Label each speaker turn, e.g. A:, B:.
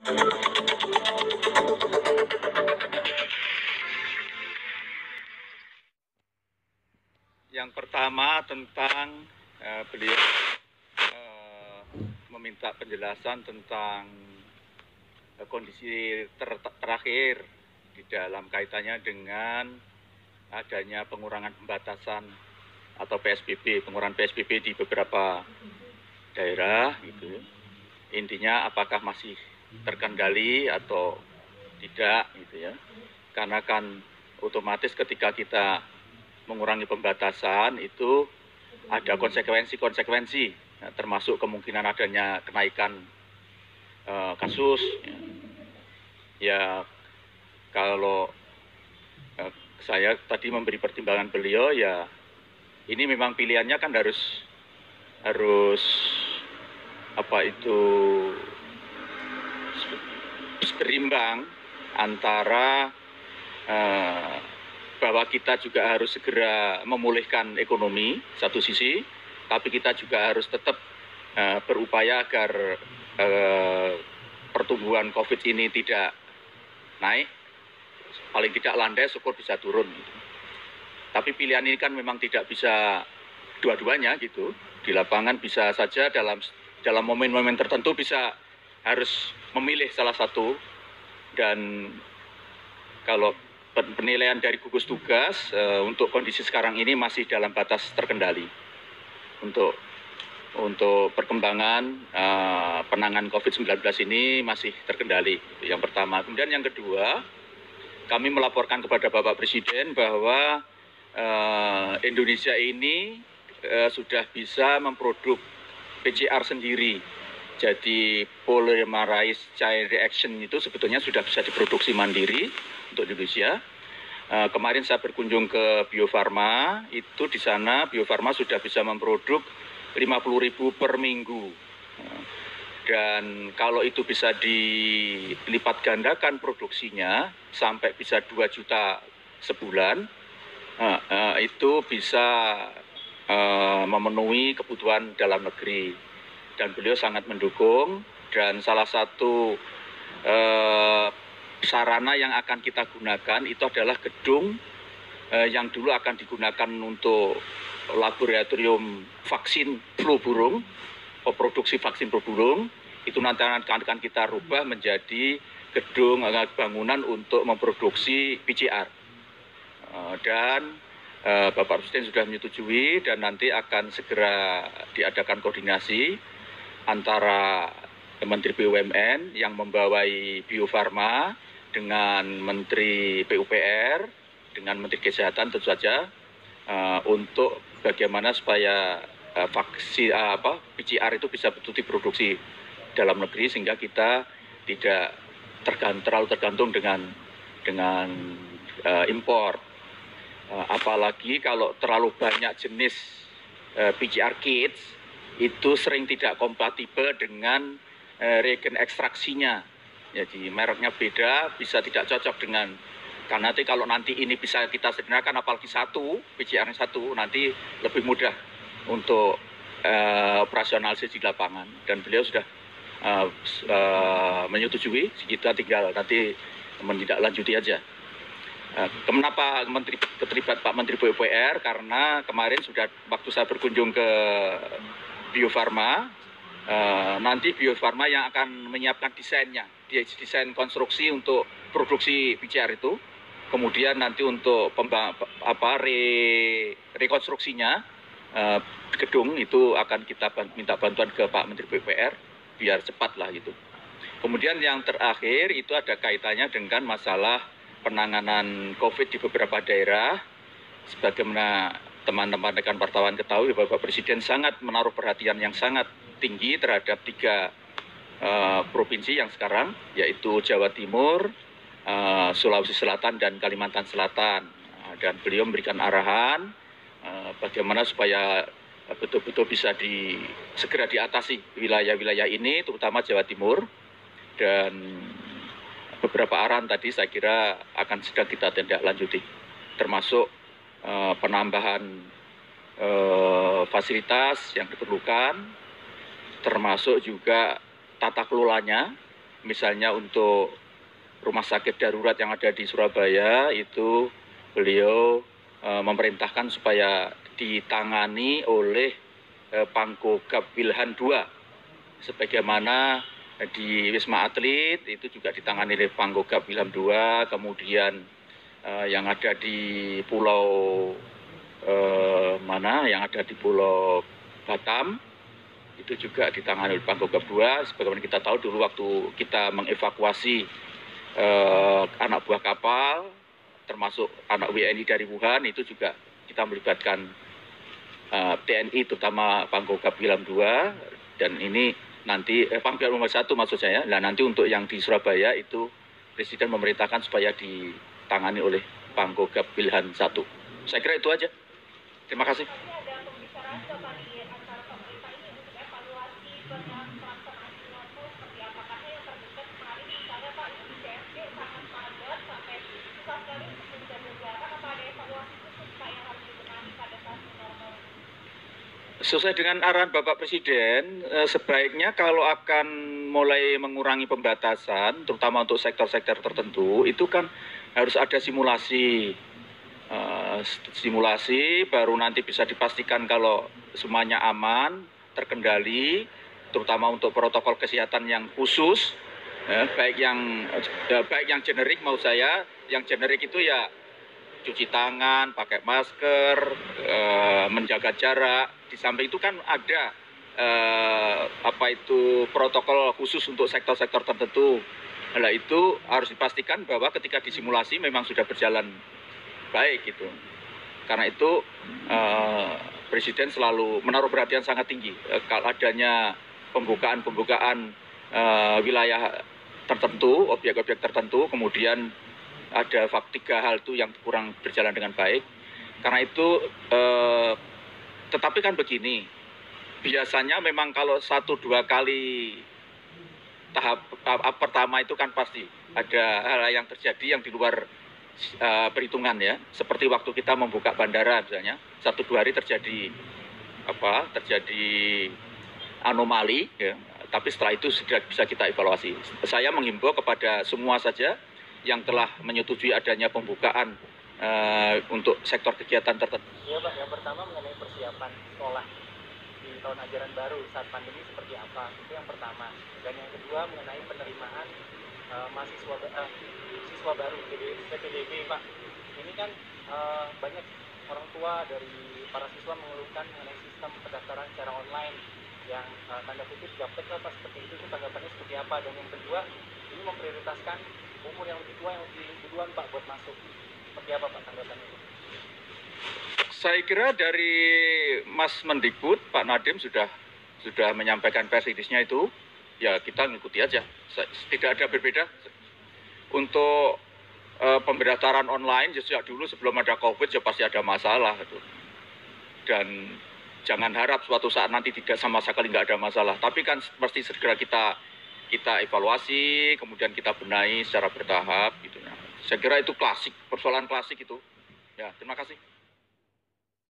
A: Yang pertama tentang beliau meminta penjelasan tentang kondisi terakhir di dalam kaitannya dengan adanya pengurangan pembatasan atau PSBB, pengurangan PSBB di beberapa daerah gitu. Intinya apakah masih terkendali atau tidak gitu ya. Karena kan otomatis ketika kita mengurangi pembatasan itu ada konsekuensi-konsekuensi, ya, termasuk kemungkinan adanya kenaikan kasus. Ya kalau saya tadi memberi pertimbangan beliau, ya ini memang pilihannya kan harus apa itu berimbang antara bahwa kita juga harus segera memulihkan ekonomi satu sisi, tapi kita juga harus tetap berupaya agar pertumbuhan COVID ini tidak naik, paling tidak landai, syukur bisa turun. Tapi pilihan ini kan memang tidak bisa dua-duanya gitu. Di lapangan bisa saja dalam momen-momen tertentu bisa harus memilih salah satu, dan kalau penilaian dari gugus tugas untuk kondisi sekarang ini masih dalam batas terkendali untuk perkembangan penanganan COVID-19 ini masih terkendali. Yang pertama. Kemudian yang kedua, kami melaporkan kepada Bapak Presiden bahwa Indonesia ini sudah bisa memproduk PCR sendiri. Jadi polymerase chain reaction itu sebetulnya sudah bisa diproduksi mandiri untuk Indonesia. Kemarin saya berkunjung ke Bio Farma, itu di sana Bio Farma sudah bisa memproduk 50.000 per minggu. Dan kalau itu bisa dilipat gandakan produksinya sampai bisa 2 juta sebulan, itu bisa memenuhi kebutuhan dalam negeri. Dan beliau sangat mendukung, dan salah satu sarana yang akan kita gunakan itu adalah gedung yang dulu akan digunakan untuk laboratorium vaksin flu burung, produksi vaksin flu burung, itu nanti akan kita rubah menjadi gedung bangunan untuk memproduksi PCR. Dan Bapak Presiden sudah menyetujui, dan nanti akan segera diadakan koordinasi antara Menteri BUMN yang membawai Bio Farma dengan Menteri PUPR, dengan Menteri Kesehatan tentu saja, untuk bagaimana supaya vaksin PCR itu bisa betul diproduksi dalam negeri, sehingga kita tidak terlalu tergantung dengan impor. Apalagi kalau terlalu banyak jenis PCR kits itu sering tidak kompatibel dengan reagen ekstraksinya. Jadi mereknya beda, bisa tidak cocok dengan, karena nanti kalau nanti ini bisa kita sederhanakan, apalagi PCR satu, nanti lebih mudah untuk operasionalisasi di lapangan. Dan beliau sudah menyetujui, kita tinggal nanti menindaklanjuti aja. Kenapa keterlibat Pak Menteri PUPR? Karena kemarin sudah waktu saya berkunjung ke Bio Farma, nanti Bio Farma yang akan menyiapkan desainnya, desain konstruksi untuk produksi PCR itu. Kemudian nanti untuk rekonstruksinya gedung itu akan kita minta bantuan ke Pak Menteri PUPR biar cepat lah gitu. Kemudian yang terakhir itu ada kaitannya dengan masalah penanganan COVID di beberapa daerah. Sebagaimana teman-teman rekan wartawan ketahui, Bapak Presiden sangat menaruh perhatian yang sangat tinggi terhadap 3 provinsi yang sekarang, yaitu Jawa Timur, Sulawesi Selatan, dan Kalimantan Selatan. Dan beliau memberikan arahan bagaimana supaya betul-betul bisa segera diatasi wilayah-wilayah ini, terutama Jawa Timur. Dan beberapa arahan tadi saya kira akan sedang kita tindak lanjuti, termasuk penambahan fasilitas yang diperlukan, termasuk juga tata kelolanya, Misalnya untuk rumah sakit darurat yang ada di Surabaya itu beliau memerintahkan supaya ditangani oleh Pangkogap Wilhan II, sebagaimana di Wisma Atlet itu juga ditangani oleh Pangkogap Wilhan II, kemudian yang ada di pulau yang ada di Pulau Batam itu juga ditangani oleh Pangkogap II. Sebagaimana kita tahu dulu waktu kita mengevakuasi anak buah kapal, termasuk anak WNI dari Wuhan, itu juga kita melibatkan TNI, terutama Pangkogap Wilhan II, dan ini nanti Pangkogap nomor 1 maksud saya. Nah, nanti untuk yang di Surabaya itu Presiden memerintahkan supaya ditangani oleh Pangkogap Wilhan I. Saya kira itu aja. Terima kasih. Sesuai dengan arahan Bapak Presiden, sebaiknya kalau akan mulai mengurangi pembatasan, terutama untuk sektor-sektor tertentu, itu kan harus ada simulasi. Simulasi baru nanti bisa dipastikan kalau semuanya aman, terkendali, terutama untuk protokol kesehatan yang khusus, baik yang generik mau saya, yang generik itu ya cuci tangan, pakai masker, menjaga jarak. Di samping itu kan ada protokol khusus untuk sektor-sektor tertentu. Nah, itu harus dipastikan bahwa ketika disimulasi memang sudah berjalan baik gitu. Karena itu Presiden selalu menaruh perhatian sangat tinggi kalau adanya pembukaan wilayah tertentu, objek-objek tertentu, kemudian ada 3 hal itu yang kurang berjalan dengan baik. Karena itu tetapi kan begini, biasanya memang kalau 1-2 kali tahap pertama itu kan pasti ada hal yang terjadi yang di luar perhitungan ya, seperti waktu kita membuka bandara misalnya 1-2 hari terjadi anomali ya, tapi setelah itu sudah bisa kita evaluasi. Saya menghimbau kepada semua saja yang telah menyetujui adanya pembukaan untuk sektor kegiatan tertentu.
B: Iya Pak, yang pertama mengenai persiapan sekolah di tahun ajaran baru saat pandemi seperti apa, itu yang pertama. Dan yang kedua mengenai penerimaan siswa baru, jadi PPDB Pak. Ini kan banyak orang tua dari para siswa mengeluhkan mengenai sistem pendaftaran secara online yang tanda kutip gaptek lah Pak, seperti itu tanggapannya seperti apa. Dan yang kedua, ini memprioritaskan umur yang lebih tua, yang lebih duluan Pak buat masuk. Seperti apa Pak tanggapannya?
A: Saya kira dari Mas Mendikbud, Pak Nadiem sudah menyampaikan pers rilisnya itu, ya kita ngikuti aja. Tidak ada berbeda. Untuk pemberdaftaran online, sejak dulu sebelum ada COVID, ya pasti ada masalah. Gitu. Dan jangan harap suatu saat nanti tidak sama sekali nggak ada masalah. Tapi kan pasti segera kita evaluasi, kemudian kita benahi secara bertahap. Gitu. Saya kira itu klasik, persoalan klasik itu. Ya, terima kasih.